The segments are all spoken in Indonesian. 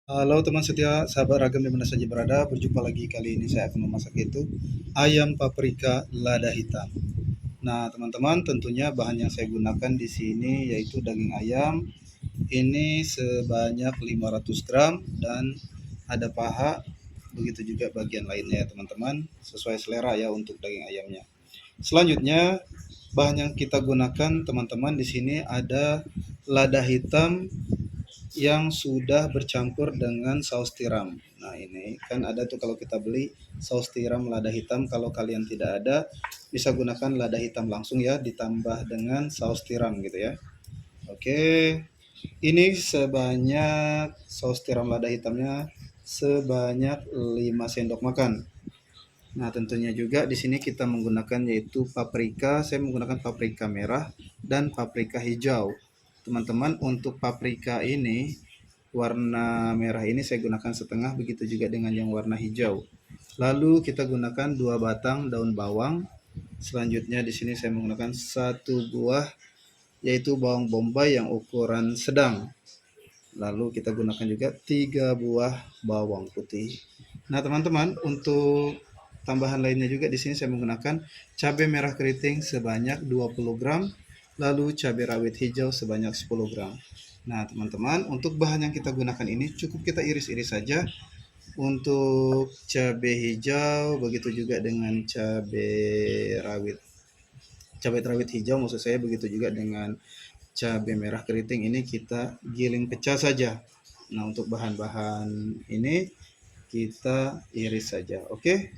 Halo teman setia, sahabat ragam di mana saja berada, berjumpa lagi. Kali ini saya akan memasak itu ayam paprika lada hitam. Nah, teman-teman, tentunya bahan yang saya gunakan di sini yaitu daging ayam. Ini sebanyak 500 gram dan ada paha, begitu juga bagian lainnya ya, teman-teman, sesuai selera ya untuk daging ayamnya. Selanjutnya, bahan yang kita gunakan, teman-teman, di sini ada lada hitam yang sudah bercampur dengan saus tiram. Nah, ini kan ada tuh kalau kita beli saus tiram lada hitam. Kalau kalian tidak ada, bisa gunakan lada hitam langsung ya, ditambah dengan saus tiram gitu ya. Oke, ini sebanyak saus tiram lada hitamnya sebanyak 5 sendok makan. Nah, tentunya juga di sini kita menggunakan yaitu paprika. Saya menggunakan paprika merah dan paprika hijau. Teman-teman, untuk paprika ini warna merah ini saya gunakan setengah, begitu juga dengan yang warna hijau. Lalu kita gunakan 2 batang daun bawang. Selanjutnya di sini saya menggunakan 1 buah yaitu bawang bombay yang ukuran sedang. Lalu kita gunakan juga 3 buah bawang putih. Nah, teman-teman, untuk tambahan lainnya juga di sini saya menggunakan cabai merah keriting sebanyak 20 gram, lalu cabai rawit hijau sebanyak 10 gram. Nah, teman-teman, untuk bahan yang kita gunakan ini cukup kita iris-iris saja. Untuk cabai hijau, begitu juga dengan cabai rawit hijau maksud saya, begitu juga dengan cabai merah keriting ini kita giling pecah saja. Nah, untuk bahan-bahan ini kita iris saja. Oke.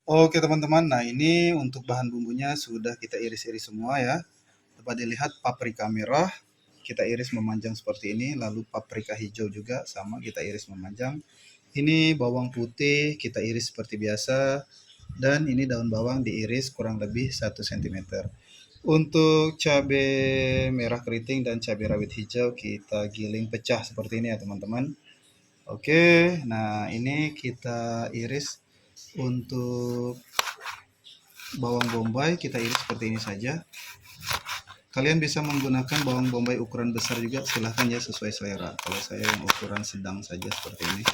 Oke, teman-teman. Nah, ini untuk bahan bumbunya sudah kita iris-iris semua ya. Dapat dilihat paprika merah kita iris memanjang seperti ini, lalu paprika hijau juga sama kita iris memanjang. Ini bawang putih kita iris seperti biasa, dan ini daun bawang diiris kurang lebih 1 cm. Untuk cabai merah keriting dan cabai rawit hijau kita giling pecah seperti ini ya, teman-teman. Oke, nah ini kita iris. Untuk bawang bombay kita iris seperti ini saja. Kalian bisa menggunakan bawang bombay ukuran besar juga, silahkan ya, sesuai selera. Kalau saya yang ukuran sedang saja seperti ini.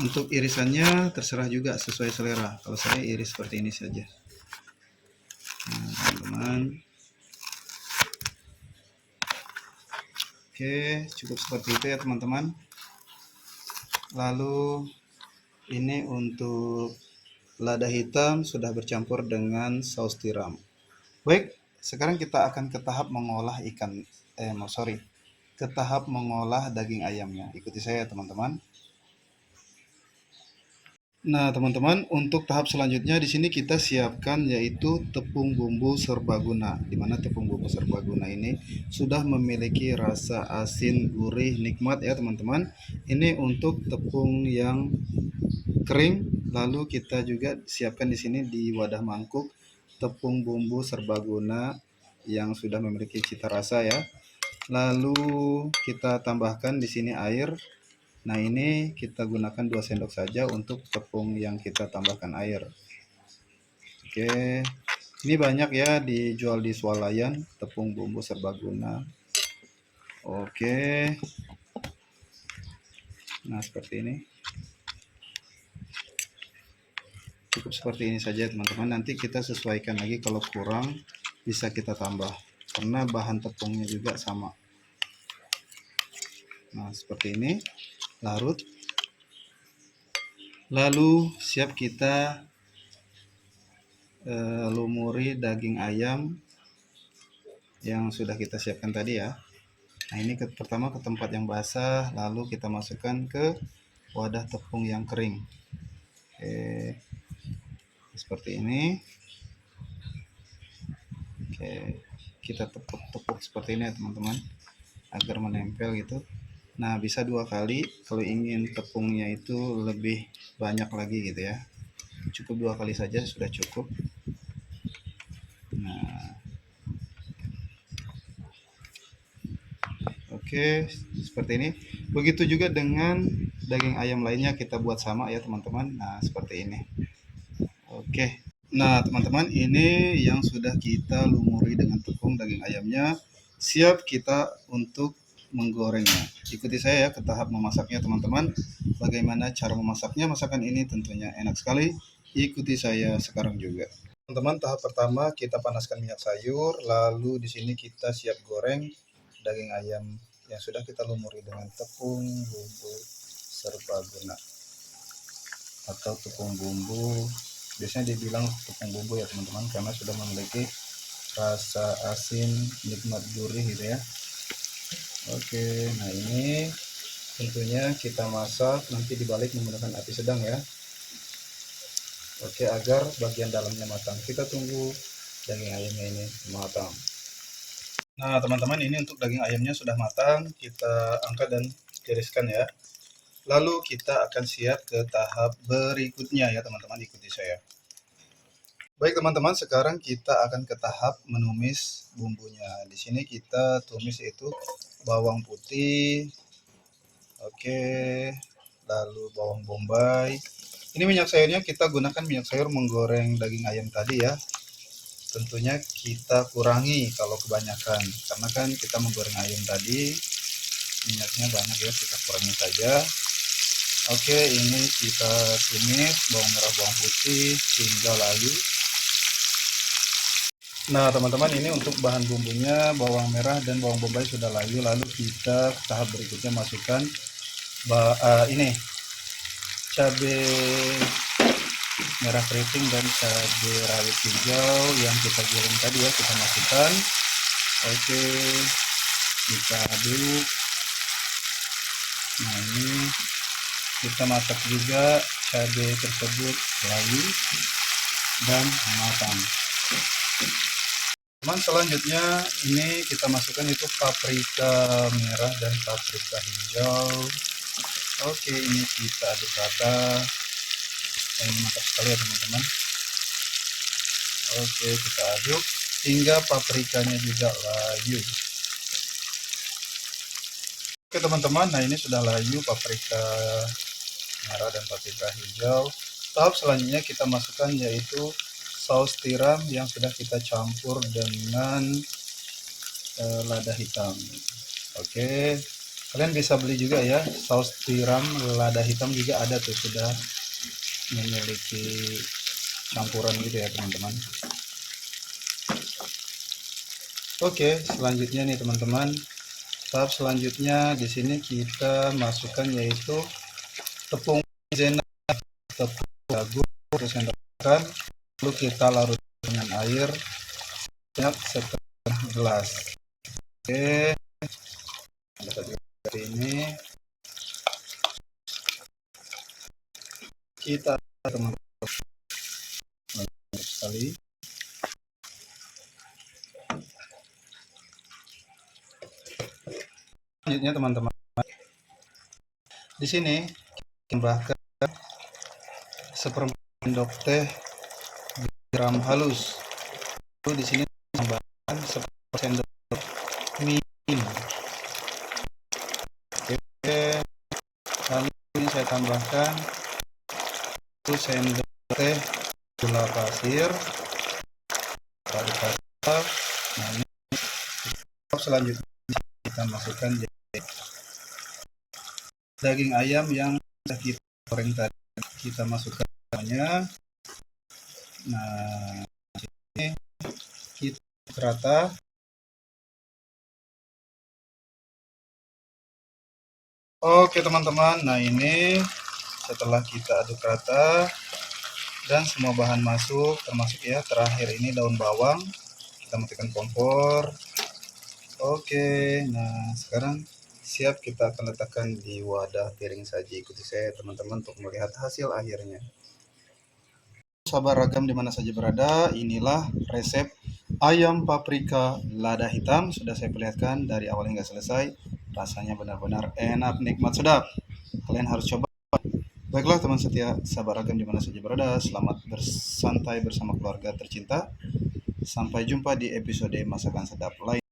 Untuk irisannya terserah juga, sesuai selera. Kalau saya iris seperti ini saja. Nah, teman-teman. Oke, cukup seperti itu ya, teman-teman. Lalu ini untuk lada hitam sudah bercampur dengan saus tiram. Baik, sekarang kita akan ke tahap mengolah ke tahap mengolah daging ayamnya. Ikuti saya, teman-teman. Nah, teman-teman, untuk tahap selanjutnya di sini kita siapkan yaitu tepung bumbu serbaguna. Di mana tepung bumbu serbaguna ini sudah memiliki rasa asin, gurih, nikmat ya, teman-teman. Ini untuk tepung yang kering. Lalu kita juga siapkan di sini di wadah mangkuk tepung bumbu serbaguna yang sudah memiliki cita rasa ya. Lalu kita tambahkan di sini air. Nah, ini kita gunakan 2 sendok saja untuk tepung yang kita tambahkan air. Oke, ini banyak ya dijual di swalayan tepung bumbu serbaguna. Oke, nah seperti ini. Cukup seperti ini saja, teman-teman. Nanti kita sesuaikan lagi, kalau kurang bisa kita tambah karena bahan tepungnya juga sama. Nah, seperti ini. Larut. Lalu siap kita lumuri daging ayam yang sudah kita siapkan tadi ya. Nah, ini pertama ke tempat yang basah, lalu kita masukkan ke wadah tepung yang kering. Oke, seperti ini. Oke, kita tepuk-tepuk seperti ini ya, teman-teman, agar menempel gitu. Nah, bisa 2 kali. Kalau ingin tepungnya itu lebih banyak lagi gitu ya, cukup 2 kali saja sudah cukup. Nah, oke, seperti ini. Begitu juga dengan daging ayam lainnya kita buat sama ya, teman-teman. Nah, seperti ini. Oke. Nah, teman-teman, ini yang sudah kita lumuri dengan tepung daging ayamnya. Siap kita untuk menggorengnya. Ikuti saya ya ke tahap memasaknya teman-teman. Bagaimana cara memasaknya? Masakan ini tentunya enak sekali. Ikuti saya sekarang juga. Teman-teman, tahap pertama kita panaskan minyak sayur, lalu di sini kita siap goreng daging ayam yang sudah kita lumuri dengan tepung bumbu serbaguna atau tepung bumbu. Biasanya dibilang tepung bumbu ya teman-teman, karena sudah memiliki rasa asin nikmat gurih gitu ya. Oke, nah ini tentunya kita masak nanti dibalik menggunakan api sedang ya. Oke, agar bagian dalamnya matang. Kita tunggu daging ayamnya ini matang. Nah teman-teman, ini untuk daging ayamnya sudah matang, kita angkat dan tiriskan ya. Lalu kita akan siap ke tahap berikutnya ya teman-teman, ikuti saya. Baik teman-teman, sekarang kita akan ke tahap menumis bumbunya. Di sini kita tumis itu bawang putih, oke, lalu bawang bombay. Ini minyak sayurnya kita gunakan minyak sayur menggoreng daging ayam tadi ya. Tentunya kita kurangi kalau kebanyakan, karena kan kita menggoreng ayam tadi minyaknya banyak ya, kita kurangi saja. Oke, ini kita tumis bawang merah bawang putih hingga layu. Nah teman-teman, ini untuk bahan bumbunya bawang merah dan bawang bombay sudah layu. Lalu kita ke tahap berikutnya masukkan ini cabai merah keriting dan cabai rawit hijau yang kita goreng tadi ya, kita masukkan. Oke, kita aduk. Nah ini kita masak juga cabai tersebut layu dan matang. Teman, selanjutnya ini kita masukkan itu paprika merah dan paprika hijau. Oke, ini kita aduk rata. Ini mantap sekali ya teman-teman. Oke, kita aduk hingga paprikanya juga layu. Oke teman-teman, nah ini sudah layu paprika merah dan paprika hijau. Tahap selanjutnya kita masukkan yaitu saus tiram yang sudah kita campur dengan lada hitam. Oke, kalian bisa beli juga ya saus tiram lada hitam, juga ada tuh, sudah memiliki campuran gitu ya teman-teman. Oke, selanjutnya nih teman-teman, tahap selanjutnya di sini kita masukkan yaitu tepung maizena, tepung jagung, sendokkan, lalu kita larut dengan air sebanyak setengah gelas. Oke, seperti ini kita teman-teman sekali. Selanjutnya teman-teman, di sini tambahkan seperempat sendok teh garam halus. Lalu di sini tambahkan seperempat sendok mie. Oke, lalu ini saya tambahkan 1 sendok teh gula pasir. Nah ini selanjutnya kita masukkan daging ayam yang sudah kita goreng tadi, kita masukkan semuanya. Nah ini kita rata. Oke teman-teman, nah ini setelah kita aduk rata dan semua bahan masuk, termasuk ya terakhir ini daun bawang, kita matikan kompor. Oke, nah sekarang siap kita akan letakkan di wadah piring saji. Ikuti saya teman-teman untuk melihat hasil akhirnya. Sahabat ragam dimana saja berada, inilah resep ayam paprika lada hitam. Sudah saya perlihatkan dari awal hingga selesai. Rasanya benar-benar enak, nikmat, sedap. Kalian harus coba. Baiklah teman setia sahabat ragam dimana saja berada, selamat bersantai bersama keluarga tercinta. Sampai jumpa di episode masakan sedap lain.